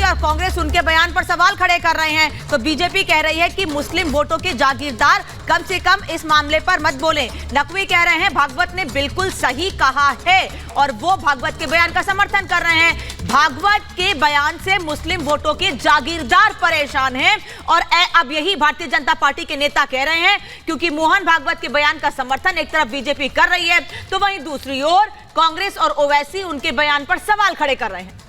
और कांग्रेस उनके बयान पर सवाल खड़े कर रहे हैं। तो बीजेपी कह रही है कि मुस्लिम वोटों के जागीरदार कम से कम इस मामले पर मत बोले। नकवी कह रहे हैं भागवत ने बिल्कुल सही कहा है और वो भागवत के बयान का समर्थन कर रहे हैं। भागवत के बयान से मुस्लिम वोटों के जागीरदार परेशान हैं और अब यही भारतीय जनता पार्टी के नेता कह रहे हैं, क्योंकि मोहन भागवत के बयान का समर्थन एक तरफ बीजेपी कर रही है तो वहीं दूसरी ओर कांग्रेस और ओवैसी उनके बयान पर सवाल खड़े कर रहे हैं।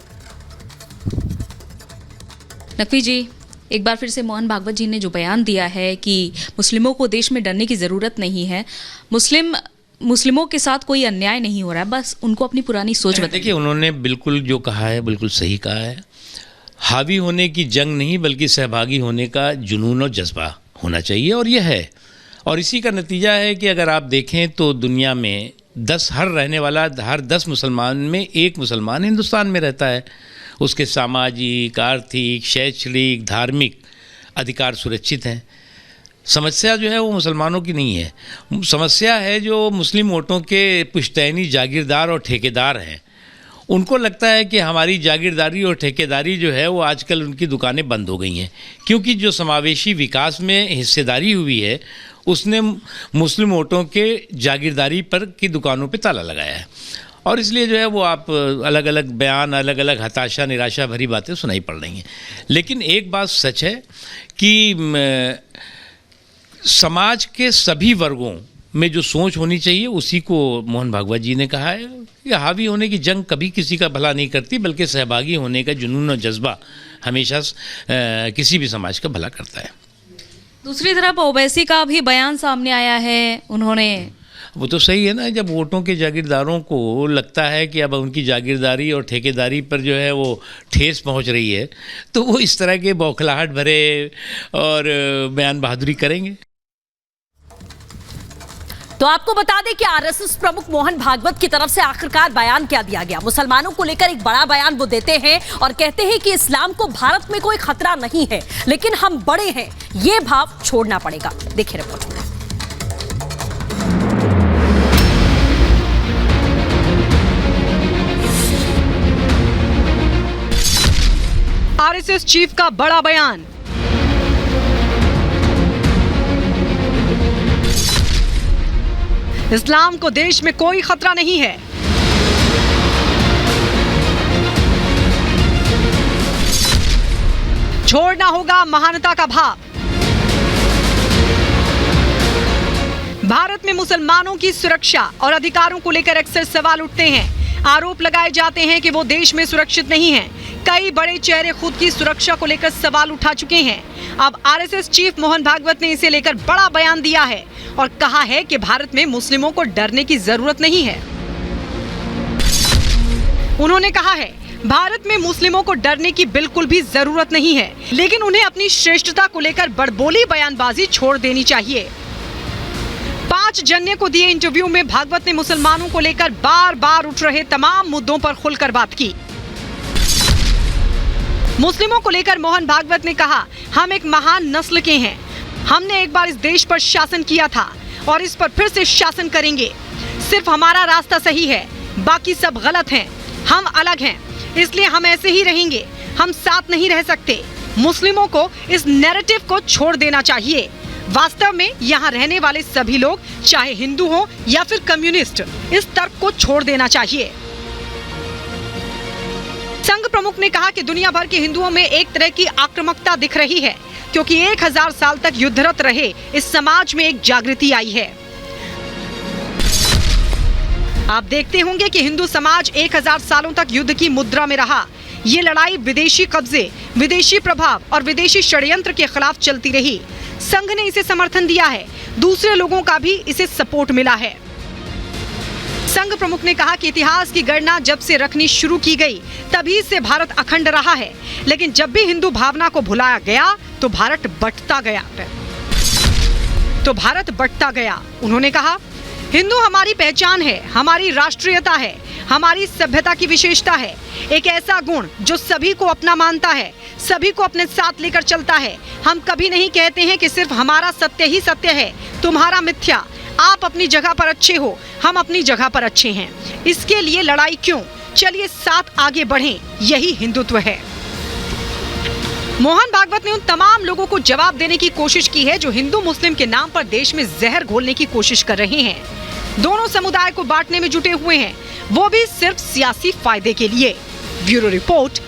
नकवी जी, एक बार फिर से मोहन भागवत जी ने जो बयान दिया है कि मुस्लिमों को देश में डरने की ज़रूरत नहीं है, मुस्लिमों के साथ कोई अन्याय नहीं हो रहा है, बस उनको अपनी पुरानी सोच बताइए। देखिए, उन्होंने बिल्कुल जो कहा है बिल्कुल सही कहा है। हावी होने की जंग नहीं बल्कि सहभागी होने का जुनून और जज्बा होना चाहिए और यह है। और इसी का नतीजा है कि अगर आप देखें तो दुनिया में हर 10 मुसलमान में एक मुसलमान हिंदुस्तान में रहता है। उसके सामाजिक, आर्थिक, शैक्षणिक, धार्मिक अधिकार सुरक्षित हैं। समस्या जो है वो मुसलमानों की नहीं है, समस्या है जो मुस्लिम वोटों के पुश्तैनी जागीरदार और ठेकेदार हैं। उनको लगता है कि हमारी जागीरदारी और ठेकेदारी जो है वो आजकल उनकी दुकानें बंद हो गई हैं, क्योंकि जो समावेशी विकास में हिस्सेदारी हुई है उसने मुस्लिम वोटों के जागीरदारी पर की दुकानों पे ताला लगाया है। और इसलिए जो है वो आप अलग अलग बयान, अलग अलग हताशा, निराशा भरी बातें सुनाई पड़ रही हैं। लेकिन एक बात सच है कि समाज के सभी वर्गों में जो सोच होनी चाहिए उसी को मोहन भागवत जी ने कहा है कि हावी होने की जंग कभी किसी का भला नहीं करती, बल्कि सहभागी होने का जुनून और जज्बा हमेशा किसी भी समाज का भला करता है। दूसरी तरफ ओवैसी का भी बयान सामने आया है। उन्होंने वो तो सही है ना, जब वोटों के जागीरदारों को लगता है कि अब उनकी जागीरदारी और ठेकेदारी पर जो है वो ठेस पहुंच रही है तो वो इस तरह के बौखलाहट भरे और बयान बहादुरी करेंगे। तो आपको बता दें कि आरएसएस प्रमुख मोहन भागवत की तरफ से आखिरकार बयान क्या दिया गया। मुसलमानों को लेकर एक बड़ा बयान वो देते हैं और कहते हैं कि इस्लाम को भारत में कोई खतरा नहीं है, लेकिन हम बड़े हैं, ये भाव छोड़ना पड़ेगा। देखिए रिपोर्ट में। आरएसएस चीफ का बड़ा बयान। इस्लाम को देश में कोई खतरा नहीं है। छोड़ना होगा महानता का भाव। भारत में मुसलमानों की सुरक्षा और अधिकारों को लेकर अक्सर सवाल उठते हैं। आरोप लगाए जाते हैं कि वो देश में सुरक्षित नहीं हैं। कई बड़े चेहरे खुद की सुरक्षा को लेकर सवाल उठा चुके हैं। अब आरएसएस चीफ मोहन भागवत ने इसे लेकर बड़ा बयान दिया है और कहा है कि भारत में मुस्लिमों को डरने की जरूरत नहीं है। उन्होंने कहा है भारत में मुस्लिमों को डरने की बिल्कुल भी जरूरत नहीं है, लेकिन उन्हें अपनी श्रेष्ठता को लेकर बड़बोली बयानबाजी छोड़ देनी चाहिए। 5 जनवरी को दिए इंटरव्यू में भागवत ने मुसलमानों को लेकर बार बार उठ रहे तमाम मुद्दों पर खुलकर बात की। मुस्लिमों को लेकर मोहन भागवत ने कहा, हम एक महान नस्ल के हैं। हमने एक बार इस देश पर शासन किया था और इस पर फिर से शासन करेंगे। सिर्फ हमारा रास्ता सही है, बाकी सब गलत हैं। हम अलग हैं, इसलिए हम ऐसे ही रहेंगे। हम साथ नहीं रह सकते। मुस्लिमों को इस नैरेटिव को छोड़ देना चाहिए। वास्तव में यहाँ रहने वाले सभी लोग, चाहे हिंदू हो या फिर कम्युनिस्ट, इस तर्क को छोड़ देना चाहिए। संघ प्रमुख ने कहा कि दुनिया भर के हिंदुओं में एक तरह की आक्रामकता दिख रही है, क्योंकि 1000 साल तक युद्धरत रहे इस समाज में एक जागृति आई है। आप देखते होंगे कि हिंदू समाज 1000 सालों तक युद्ध की मुद्रा में रहा। ये लड़ाई विदेशी कब्जे, विदेशी प्रभाव और विदेशी षड्यंत्र के खिलाफ चलती रही। संघ ने इसे समर्थन दिया है, दूसरे लोगों का भी इसे सपोर्ट मिला है। संघ प्रमुख ने कहा कि इतिहास की गणना जब से रखनी शुरू की गई तभी से भारत अखंड रहा है, लेकिन जब भी हिंदू भावना को भुलाया गया तो भारत बंटता गया। उन्होंने कहा, हिंदू हमारी पहचान है, हमारी राष्ट्रीयता है, हमारी सभ्यता की विशेषता है। एक ऐसा गुण जो सभी को अपना मानता है, सभी को अपने साथ लेकर चलता है। हम कभी नहीं कहते हैं कि सिर्फ हमारा सत्य ही सत्य है, तुम्हारा मिथ्या। आप अपनी जगह पर अच्छे हो, हम अपनी जगह पर अच्छे हैं। इसके लिए लड़ाई क्यों? चलिए साथ आगे बढ़ें, यही हिंदुत्व है। मोहन भागवत ने उन तमाम लोगों को जवाब देने की कोशिश की है जो हिंदू मुस्लिम के नाम पर देश में जहर घोलने की कोशिश कर रहे हैं। दोनों समुदाय को बांटने में जुटे हुए हैं, वो भी सिर्फ सियासी फायदे के लिए। Bureau report,